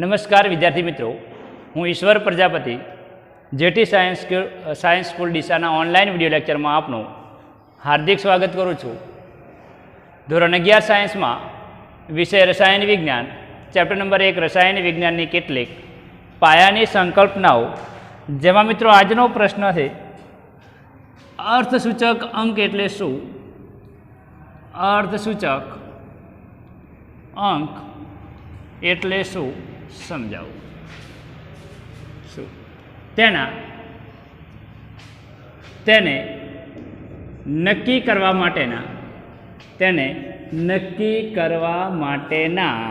નમસ્કાર વિદ્યાર્થી મિત્રો, હું Ishwar Prajapati J T science school ડીસાના ઓનલાઈન વિડીયો લેક્ચરમાં આપનું હાર્દિક સ્વાગત કરું છું. ધોરણ 11 સાયન્સમાં વિષય રસાયણ વિજ્ઞાન ચેપ્ટર નંબર 1 રસાયણ વિજ્ઞાનની કેટલીક પાયાની સંકલ્પનાઓ, જેમાં મિત્રો આજનો પ્રશ્ન છે અર્થસૂચક અંક એટલે શું? અર્થસૂચક અંક એટલે શું સમજાવું. શું તેને નક્કી કરવા માટેના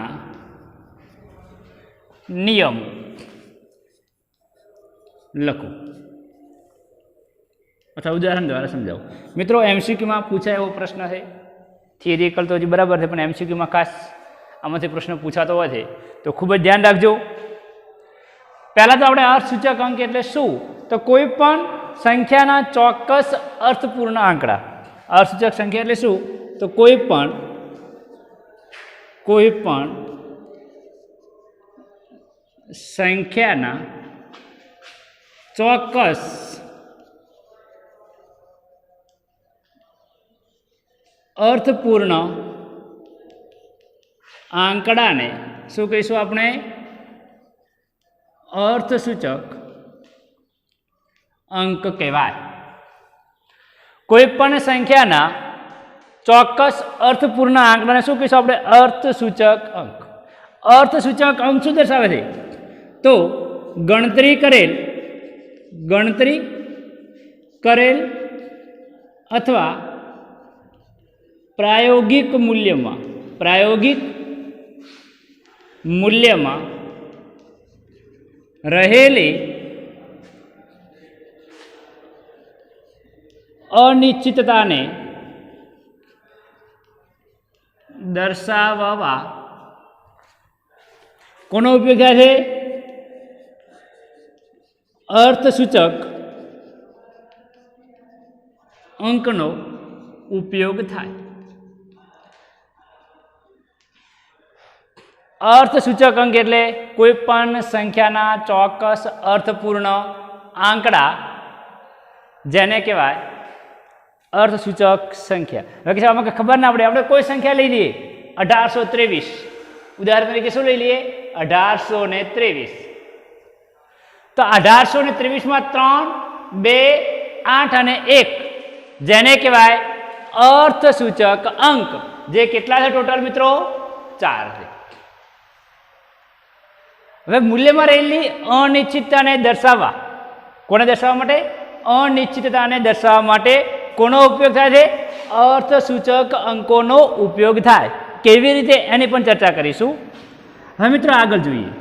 નિયમો લખો અથવા ઉદાહરણ દ્વારા સમજાવો. મિત્રો એમસીક્યુમાં પૂછાય એવો પ્રશ્ન છે. થિયરિકલ તો હજી બરાબર છે, પણ એમસીક્યુમાં ખાસ આમાંથી પ્રશ્ન પૂછાતો હોય છે, તો ખૂબ જ ધ્યાન રાખજો. પહેલાં તો આપણે અર્થસૂચક અંક એટલે શું, તો કોઈ પણ સંખ્યાના ચોક્કસ અર્થપૂર્ણ આંકડા. અર્થસૂચક સંખ્યા એટલે શું, તો કોઈ પણ સંખ્યાના ચોક્કસ અર્થપૂર્ણ આંકડાને શું કહીશું આપણે? અર્થસૂચક અંક કહેવાય. કોઈ પણ સંખ્યાના ચોક્કસ અર્થપૂર્ણ આંકડાને શું કહીશું આપણે? અર્થસૂચક અંક. અર્થસૂચક અંક શું દર્શાવે છે? તો ગણતરી કરેલ અથવા પ્રાયોગિક મૂલ્યમાં રહેલી અનિશ્ચિતતાને દર્શાવવા કોનો ઉપયોગ થાય છે? અર્થસૂચક અંકનો ઉપયોગ થાય. અર્થસૂચક અંક એટલે કોઈ પણ સંખ્યાના ચોક્કસ અર્થપૂર્ણ આંકડા, જેને કહેવાય અર્થસૂચક સંખ્યા. હવે આમાં ખબર ના પડે, આપણે કોઈ સંખ્યા લઈ લઈએ 1823, ઉદાહરણ તરીકે શું લઈ લઈએ? 1823. તો 1823માં 3, 2, 8 અને 1, જેને કહેવાય અર્થસૂચક અંક, જે કેટલા છે ટોટલ મિત્રો? 4 છે. હવે મૂલ્યમાં રહેલી અનિશ્ચિતતાને દર્શાવવા, કોને દર્શાવવા માટે? અનિશ્ચિતતાને દર્શાવવા માટે કોનો ઉપયોગ થાય છે? અર્થસૂચક અંકોનો ઉપયોગ થાય. કેવી રીતે એની પણ ચર્ચા કરીશું. હવે મિત્રો આગળ જોઈએ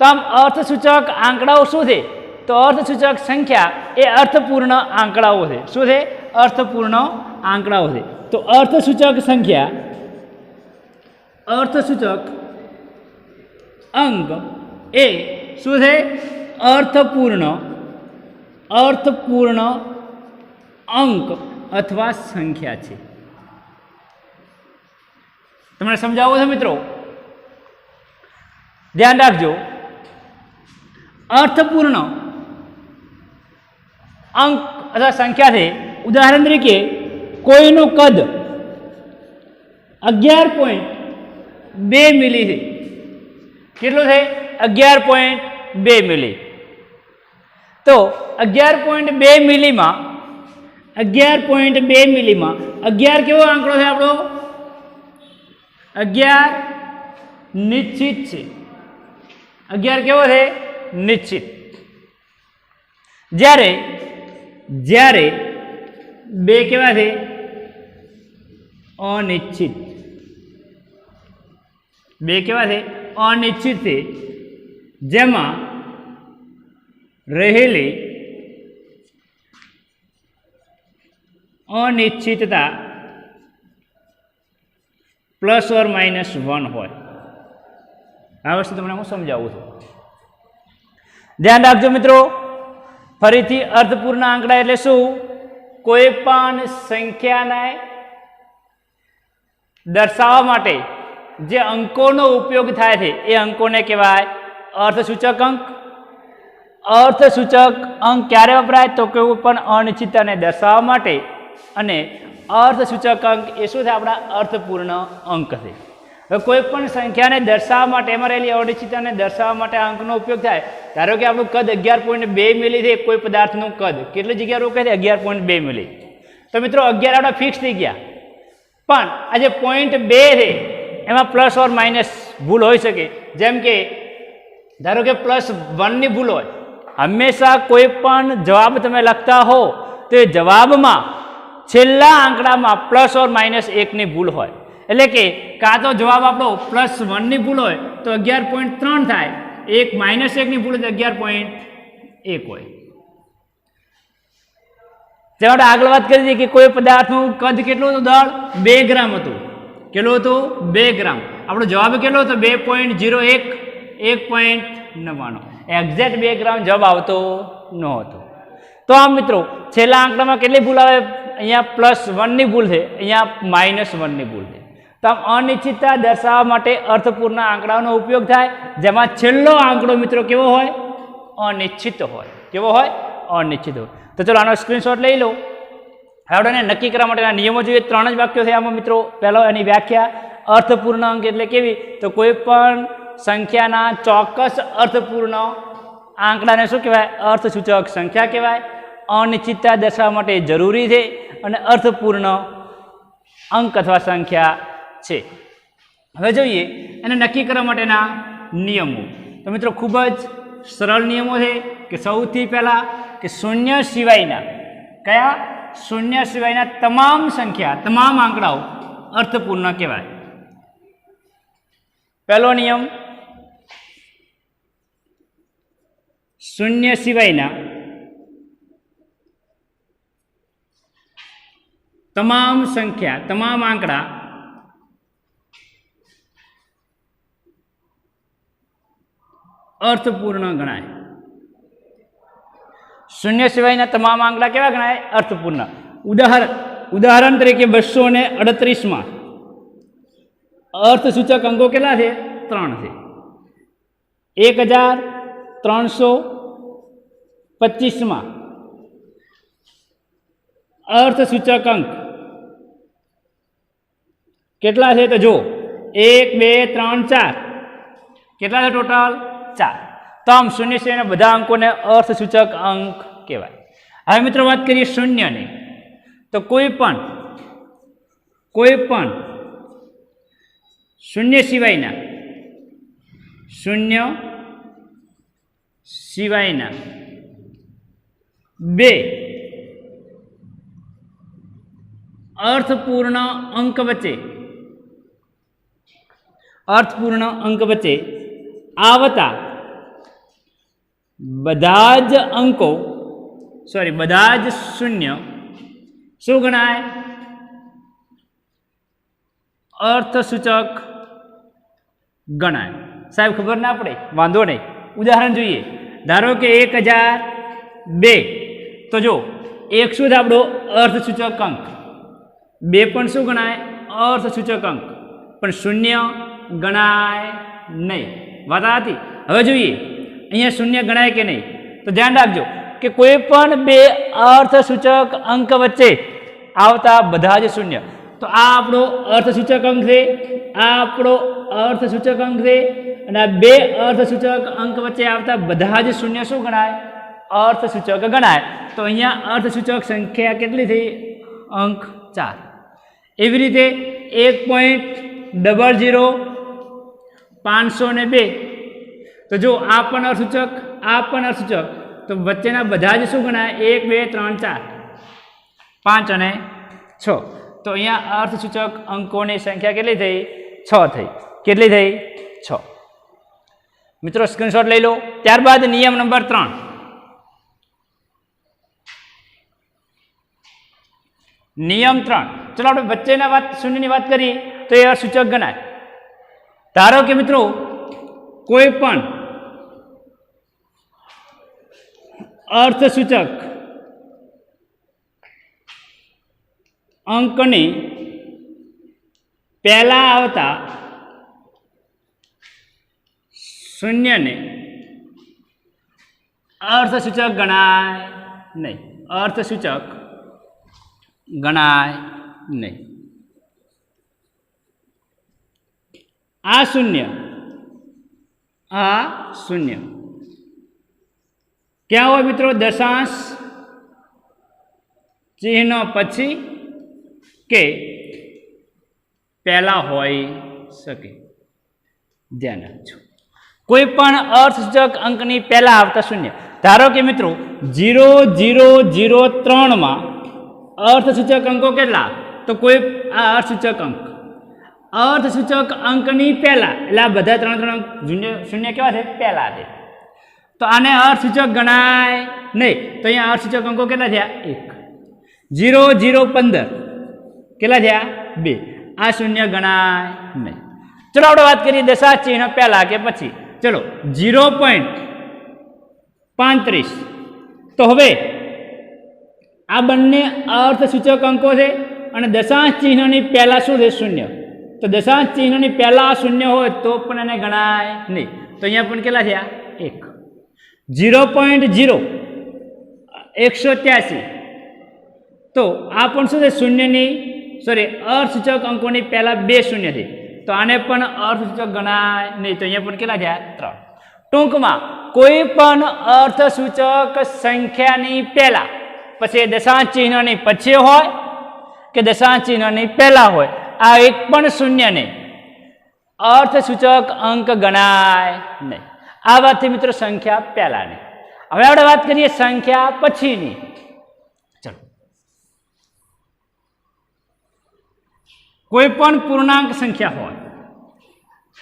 તો આમ અર્થસૂચક આંકડાઓ શું છે? તો અર્થસૂચક સંખ્યા એ અર્થપૂર્ણ આંકડાઓ છે. શું છે? અર્થપૂર્ણ આંકડાઓ છે. તો અર્થસૂચક સંખ્યા, અર્થસૂચક અંક એ શું છે? અર્થપૂર્ણ અંક અથવા સંખ્યા છે. તમને સમજાવવું છે મિત્રો? ધ્યાન રાખજો. અર્થપૂર્ણ અંક અથવા સંખ્યા છે. ઉદાહરણ તરીકે કોઈનું કદ 11.2 મિલી છે. કેટલું છે? 11.2 મિલી. તો 11.2 મિલીમાં 11 કેવો આંકડો છે આપણો? 11 નિશ્ચિત છે. 11 કેવો છે? નિશ્ચિત. જ્યારે 2 કેવા છે? અનિશ્ચિત. 2 કેવા છે? અનિશ્ચિત છે, જેમાં રહેલી અનિશ્ચિતતા +or-1 હોય. આ વસ્તુ તમને હું સમજાવું છું. ધ્યાન રાખજો મિત્રો. ફરીથી અર્થપૂર્ણ આંકડા એટલે શું? કોઈ પણ સંખ્યાને દર્શાવવા માટે જે અંકોનો ઉપયોગ થાય છે એ અંકોને કહેવાય અર્થસૂચક અંક. અર્થસૂચક અંક ક્યારે વપરાય? તો કોઈ પણ અનિશ્ચિતતાને દર્શાવવા માટે. અને અર્થસૂચક અંક એ શું થાય? આપણા અર્થપૂર્ણ અંક છે. હવે કોઈ પણ સંખ્યાને દર્શાવવા માટે, એમાં રહેલી અનિશ્ચિતતાને દર્શાવવા માટે આ અંકનો ઉપયોગ થાય. ધારો કે આપણું કદ 11.2 મિલી છે. કોઈ પદાર્થનું કદ કેટલી જગ્યા રોકાય છે? 11.2 મિલી. તો મિત્રો 11 આપણા ફિક્સ થઈ ગયા. પણ આ જે 0.2 છે એમાં પ્લસ ઓર માઇનસ ભૂલ હોઈ શકે. જેમ કે ધારો કે +1ની ભૂલ હોય. હંમેશા કોઈ પણ જવાબ તમે લખતા હો તો એ જવાબમાં છેલ્લા આંકડામાં પ્લસ ઓર માઇનસ 1ની ભૂલ હોય. એટલે કે કાં તો જવાબ આપણો +1ની ભૂલ હોય તો 11.3 થાય, એક -1ની ભૂલ હોય તો 11.1 હોય. જેમ આપણે આગળ વાત કરી હતી કે કોઈ પદાર્થનું કદ કેટલું હતું? દળ 2 ગ્રામ હતું. કેટલું હતું? 2 ગ્રામ. આપણો જવાબ કેટલો હતો? 2.01, 1.99. એક્ઝેક્ટ 2 ગ્રામ જવાબ આવતો ન હતો. તો આમ મિત્રો છેલ્લા આંકડામાં કેટલી ભૂલ આવે? અહીંયા +1ની ભૂલ છે, અહીંયા -1ની ભૂલ છે. તો આમ અનિશ્ચિતતા દર્શાવવા માટે અર્થપૂર્ણ આંકડાઓનો ઉપયોગ થાય, જેમાં છેલ્લો આંકડો મિત્રો કેવો હોય? અનિશ્ચિત હોય. કેવો હોય? અનિશ્ચિત હોય. તો ચલો આનો સ્ક્રીનશોટ લઈ લો. હવે આપણે નક્કી કરવા માટેના નિયમો જોઈએ. 3 જ વાક્યો છે આમાં મિત્રો. પહેલો એની વ્યાખ્યા. અર્થપૂર્ણ અંક એટલે કેવી? તો કોઈ પણ સંખ્યાના ચોક્કસ અર્થપૂર્ણ આંકડાને શું કહેવાય? અર્થસૂચક સંખ્યા કહેવાય. અનિશ્ચિતતા દર્શાવવા માટે જરૂરી છે અને અર્થપૂર્ણ અંક અથવા સંખ્યા છે. હવે જોઈએ એને નક્કી કરવા માટેના નિયમો. તો મિત્રો ખૂબ જ સરળ નિયમો છે કે સૌથી પહેલાં કે શૂન્ય સિવાયના, કયા? શૂન્ય સિવાયના તમામ સંખ્યા, તમામ આંકડાઓ અર્થપૂર્ણ કહેવાય. પહેલો નિયમ, શૂન્ય સિવાયના તમામ સંખ્યા, તમામ આંકડા અર્થપૂર્ણ ગણાય. શૂન્ય સિવાયના તમામ આંકડા કેવા ગણાય? અર્થપૂર્ણ. ઉદાહરણ તરીકે 238માં અર્થસૂચક અંકો કેટલા છે? 3 છે. 1325માં અર્થસૂચક અંક કેટલા છે? તો જો 1, 2, 3, 4 કેટલા છે ટોટલ? 4. તો આમ શૂન્ય સિવાયના બધા અંકોને અર્થસૂચક અંક કહેવાય. હવે મિત્રો વાત કરીએ શૂન્યની. તો કોઈ પણ શૂન્ય સિવાયના 2 અર્થપૂર્ણ અંક વચ્ચે આવતા બધા જ શૂન્ય શું ગણાય? અર્થસૂચક ગણાય. સાહેબ ખબર ના પડે? વાંધો નહીં. ઉદાહરણ જોઈએ. ધારો કે 1002. તો જો 1 શું છે આપણો? અર્થસૂચક અંક. 2 પણ શું ગણાય? અર્થસૂચક અંક. પણ શૂન્ય ગણાય નહીં. વાત આ હતી. હવે જોઈએ અહીંયા શૂન્ય ગણાય કે નહીં. તો ધ્યાન રાખજો કે કોઈ પણ 2 અર્થસૂચક અંક વચ્ચે આવતા બધા જ શૂન્ય. તો આ આપણો અર્થસૂચક અંક છે, આ આપણો અર્થસૂચક અંક છે, અને આ 2 અર્થસૂચક અંક વચ્ચે આવતા બધા જ શૂન્ય શું ગણાય? અર્થસૂચક ગણાય. તો અહીંયા અર્થસૂચક સંખ્યા કેટલી થઈ? અંક 4. એવી રીતે 1.00502. તો જો આ પણ અર્થસૂચક, આ પણ અર્થસૂચક, તો વચ્ચેના બધા જ શું ગણાય? 1, 2, 3, 4, 5 અને 6. તો અહીંયા અર્થસૂચક અંકોની સંખ્યા કેટલી થઈ? 6 થઈ. કેટલી થઈ? 6. મિત્રો સ્ક્રીનશોટ લઈ લો. ત્યારબાદ નિયમ નંબર 3. નિયમ 3. ચલો આપણે વચ્ચેના શૂન્યની વાત કરીએ તો એ અર્થસૂચક ગણાય. ધારો કે મિત્રો કોઈ પણ અર્થસૂચક અંકની પહેલા આવતા શૂન્યને અર્થસૂચક ગણાય નહીં, અર્થસૂચક ગણાય નહીં. આ શૂન્ય ક્યાં હોય મિત્રો? દશાંશ ચિહ્ન પછી કે પહેલા હોઈ શકે. ધ્યાન રાખજો, કોઈ પણ અર્થસૂચક અંકની પહેલા આવતા શૂન્ય. ધારો કે મિત્રો 0003 માં અર્થસૂચક અંકો કેટલા? તો કોઈ આ અર્થસૂચક અંકની પહેલા, એટલે આ બધા ત્રણ અંક શૂન્ય કેવા છે? પહેલા છે. તો આને અર્થસૂચક ગણાય નહીં. તો અહીંયા અર્થસૂચક અંકો કેટલા થયા? 1. 0015 કેટલા થયા? 2. આ શૂન્ય ગણાય નહીં. ચલો આપણે વાત કરીએ દશાંશ ચિહ્ન પહેલા કે પછી. ચલો 0.35. તો હવે આ બંને અર્થસૂચક અંકો છે અને દશાંશ ચિહ્નની પહેલા શું છે? શૂન્ય. તો દશાંશ ચિહ્નની પહેલા શૂન્ય હોય તો પણ એને ગણાય નહીં. તો અહીંયા પણ કેટલા થયા? 1. 0.183. તો આ પણ શું છે? શૂન્યની અર્થસૂચક અંકોની પહેલા 2 શૂન્ય છે. તો આને પણ અર્થસૂચક ગણાય નહીં. તો અહીંયા પણ કેટલા થયા? 3. ટૂંકમાં કોઈ પણ અર્થસૂચક સંખ્યાની પહેલા, પછી દશાંશ ચિહ્નની પછી હોય કે દશાંશ ચિહ્નની પહેલા હોય, આ એક પણ શૂન્યને અર્થસૂચક અંક ગણાય નહીં. આ વાતથી મિત્રો સંખ્યા પહેલાની. હવે આપણે વાત કરીએ સંખ્યા પછીની. ચલો, કોઈ પણ પૂર્ણાંક સંખ્યા હોય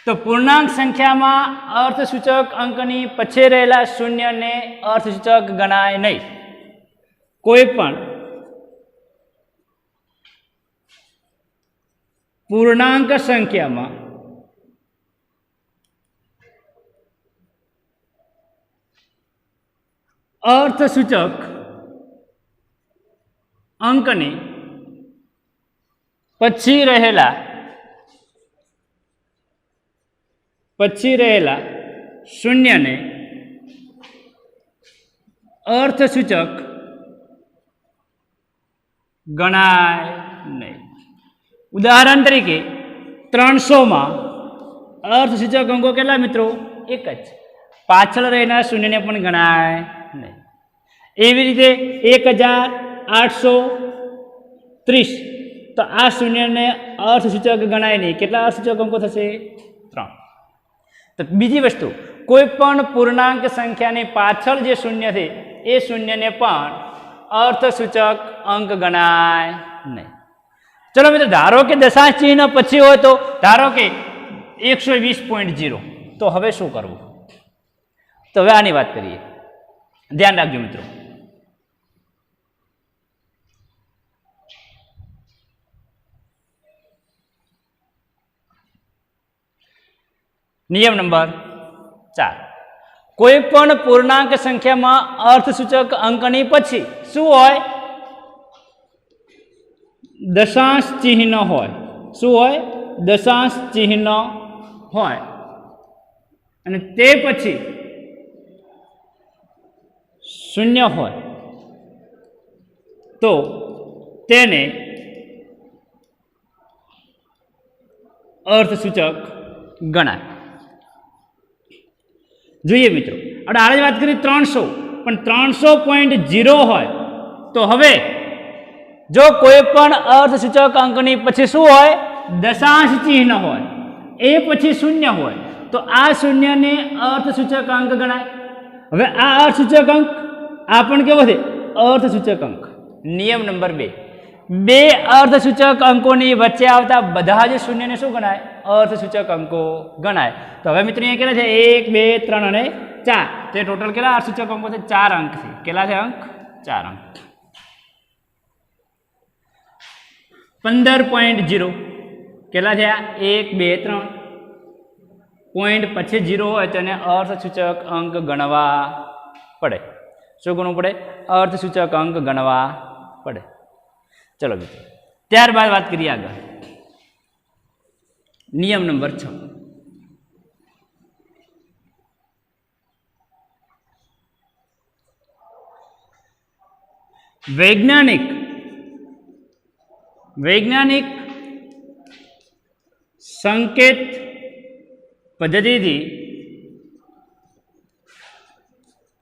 તો પૂર્ણાંક સંખ્યામાં અર્થસૂચક અંકની પછી રહેલા શૂન્યને અર્થસૂચક ગણાય નહીં. કોઈ પણ પૂર્ણાંક સંખ્યામાં અર્થસૂચક અંકની પછી રહેલા શૂન્યને અર્થસૂચક ગણાય નહીં. ઉદાહરણ તરીકે 300 અર્થસૂચક અંકો કેટલા મિત્રો? 1 જ. પાછળ રહેલા શૂન્યને પણ ગણાય નહીં. એવી રીતે 1830, તો આ શૂન્યને અર્થસૂચક ગણાય નહીં. કેટલા અર્થસૂચક અંકો થશે? 3. તો બીજી વસ્તુ, કોઈ પણ પૂર્ણાંક સંખ્યાની પાછળ જે શૂન્ય છે એ શૂન્યને પણ અર્થસૂચક અંક ગણાય નહીં. ચલો મિત્રો, ધારો કે દશાંશ ચિહ્ન પછી હોય તો ધારો કે 120.0. તો હવે શું કરવું? તો હવે આની વાત કરીએ. ધ્યાન રાખજો મિત્રો. નિયમ નંબર 4. કોઈ પણ પૂર્ણાંક સંખ્યામાં અર્થસૂચક અંકની પછી શું હોય? દશાંશ ચિહ્ન હોય. શું હોય? દશાંશ ચિહ્ન હોય. અને તે પછી શૂન્ય હોય તો તેને અર્થસૂચક ગણાય. જોઈએ મિત્રો, આપણે આજે વાત કરી 300, પણ 300.0 હોય તો હવે જો કોઈ પણ અર્થસૂચક અંકની પછી શું હોય? દશાંશ ચિહ્ન હોય, એ પછી શૂન્ય હોય તો આ શૂન્યને અર્થસૂચક અંક ગણાય. હવે આ અર્થસૂચક અંક આ પણ કેવો છે? અર્થસૂચક અંક. નિયમ નંબર 2. 2 અર્થસૂચક અંકોની વચ્ચે આવતા બધા જ શૂન્યને શું ગણાય? અર્થસૂચક અંકો ગણાય. તો હવે મિત્રો અહીંયા કેટલા છે? 1, 2, 3 અને 4. તે ટોટલ કેટલા અર્થસૂચક અંકો છે? 4 અંક છે. કેટલા છે અંક? 4 અંક. 15.0 કેટલા થયા? 1, 2, 3. પોઈન્ટ પછી 0 હોય તો એને અર્થસૂચક અંક ગણવા પડે. શું ગણવું પડે? અર્થસૂચક અંક ગણવા પડે. ચલો મિત્રો, ત્યારબાદ વાત કરીએ આગળ. નિયમ નંબર 6. વૈજ્ઞાનિક સંકેત પદ્ધતિથી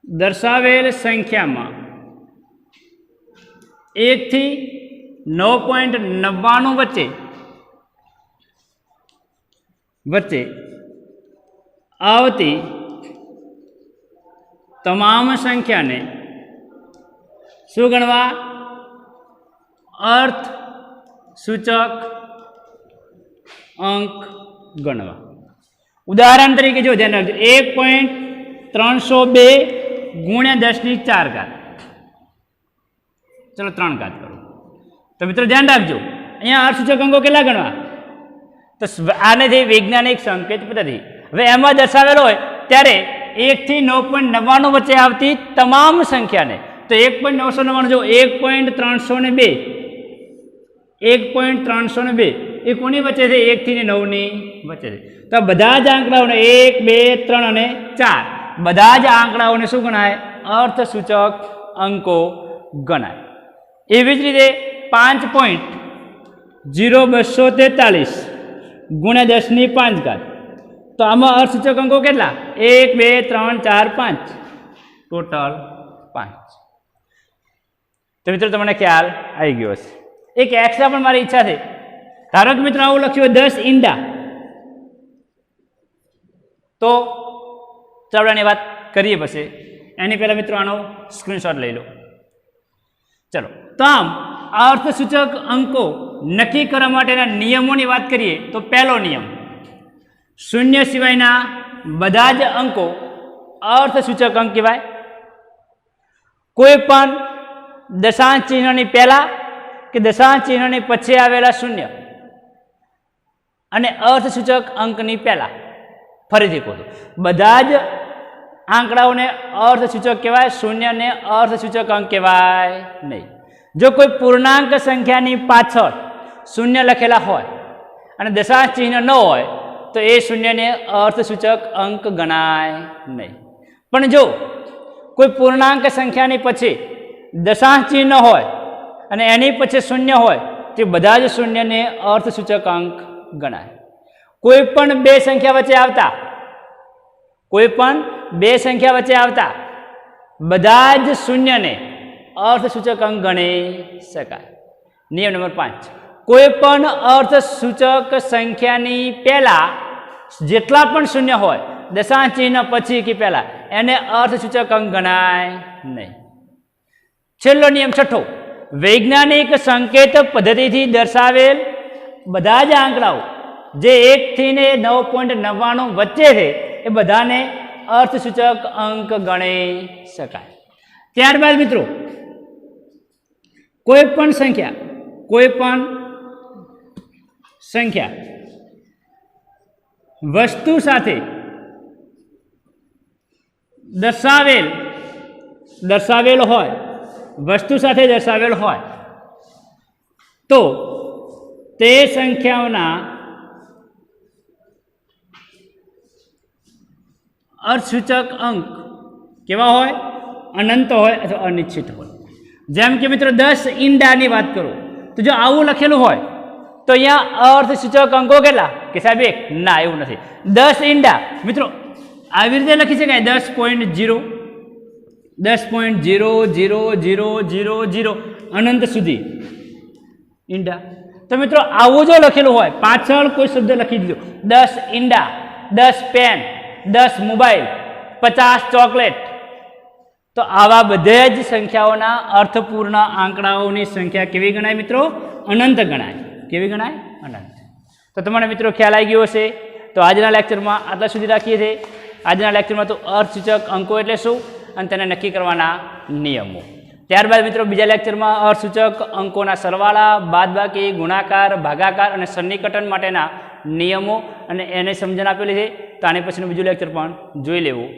દર્શાવેલ સંખ્યામાં 1 થી 9.99 વચ્ચે આવતી તમામ સંખ્યાને શું ગણવા? અર્થ સૂચક અંક ગણવા. ઉદાહરણ તરીકે જો ધ્યાન રાખજો, 1.302 ગુણ્યા 10⁴. ચલો 3 ઘાત કરો. તો મિત્રો ધ્યાન રાખજો, અહીંયા અર્થ સૂચક અંકો કેટલા ગણવા? તો આને જે વૈજ્ઞાનિક સંકેત પદ્ધતિ, હવે એમાં દર્શાવેલો હોય ત્યારે 1 થી 9.99 વચ્ચે આવતી તમામ સંખ્યાને, તો 1.999 જો 1.302 એ કોની વચ્ચે છે? 1 થી 9 ની વચ્ચે છે. તો બધા જ આંકડાઓને 1, 2, 3 અને 4 બધા જ આંકડાઓને શું ગણાય? અર્થ સૂચક અંકો ગણાય. એવી જ રીતે 5.0243 ગુણ્યા 10⁵. તો આમાં અર્થ સૂચક અંકો કેટલા? 1, 2, 3, 4, 5, ટોટલ 5. તો મિત્રો તમને ખ્યાલ આવી ગયો હશે. એક એક્સ્ટ્રા પણ મારી ઈચ્છા છે. ધારો કે મિત્રો આવું લખ્યું 10 ઈંડા, તો ચાલો આની વાત કરીએ. પછી એની પહેલાં મિત્રો આનો સ્ક્રીનશોટ લઈ લો. ચલો, તો આમ અર્થ સૂચક અંકો નક્કી કરવા માટેના નિયમોની વાત કરીએ તો પહેલો નિયમ, શૂન્ય સિવાયના બધા જ અંકો અર્થ સૂચક અંક કહેવાય. કોઈ પણ દશાંશ ચિહ્નની પહેલા કે દશાંશ ચિહ્નની પછી આવેલા શૂન્ય અને અર્થ સૂચક અંકની પહેલા, ફરીથી કહું, બધા જ આંકડાઓને અર્થ સૂચક કહેવાય, શૂન્યને અર્થ સૂચક અંક કહેવાય નહીં. જો કોઈ પૂર્ણાંક સંખ્યાની પાછળ શૂન્ય લખેલા હોય અને દશાંશ ચિહ્ન ન હોય તો એ શૂન્યને અર્થ સૂચક અંક ગણાય નહીં. પણ જો કોઈ પૂર્ણાંક સંખ્યાની પછી દશાંશ ચિહ્ન હોય અને એની પછી શૂન્ય હોય તે બધા જ શૂન્યને અર્થ સૂચક અંક ગણાય. કોઈ પણ બે સંખ્યા વચ્ચે આવતા બધા જ શૂન્યને અર્થ સૂચક અંક ગણી શકાય. નિયમ નંબર 5, કોઈ પણ અર્થ સૂચક સંખ્યાની પહેલા જેટલા પણ શૂન્ય હોય દશાંશ ચિહ્ન પછી કે પહેલા એને અર્થ સૂચક અંક ગણાય નહીં. છેલ્લો નિયમ છઠ્ઠો, વૈજ્ઞાનિક સંકેત પદ્ધતિથી દર્શાવેલ બધા જ આંકડાઓ જે 1 થી 9.99 વચ્ચે છે એ બધાને અર્થ સૂચક અંક ગણી શકાય. ત્યારબાદ મિત્રો કોઈ પણ સંખ્યા વસ્તુ સાથે દર્શાવેલ હોય તો તે સંખ્યાઓના અર્થસૂચક અંક કેવા હોય? અનંત હોય અથવા અનિશ્ચિત હોય. જેમ કે મિત્રો 10 ઈંડાની વાત કરું તો જો આવું લખેલું હોય તો અહીંયા અર્થસૂચક અંકો કેટલા? કે સાહેબ 1? ના, એવું નથી. 10 ઈંડા મિત્રો આવી રીતે લખી શકાય, 10.0, 10.0000 અનંત સુધી ઈંડા. તો મિત્રો આવું જો લખેલું હોય, પાછળ કોઈ શબ્દ લખી દીધો, 10 ઈંડા, 10 પેન, 10 મોબાઈલ, 50 ચોકલેટ, તો આવા બધે જ સંખ્યાઓના અર્થપૂર્ણ આંકડાઓની સંખ્યા કેવી ગણાય મિત્રો? અનંત ગણાય. કેવી ગણાય? અનંત. તો તમને મિત્રો ખ્યાલ આવી ગયો હશે. તો આજના લેક્ચરમાં આટલા સુધી રાખીએ છીએ. આજના લેક્ચરમાં તો અર્થસૂચક અંકો એટલે શું અને તેને નક્કી કરવાના નિયમો. ત્યારબાદ મિત્રો બીજા લેક્ચરમાં અર્થસૂચક અંકોના સરવાળા, બાદબાકી, ગુણાકાર, ભાગાકાર અને સન્નિકટન માટેના નિયમો અને એને સમજણ આપેલી છે. તો આની પછીનું બીજું લેક્ચર પણ જોઈ લેવું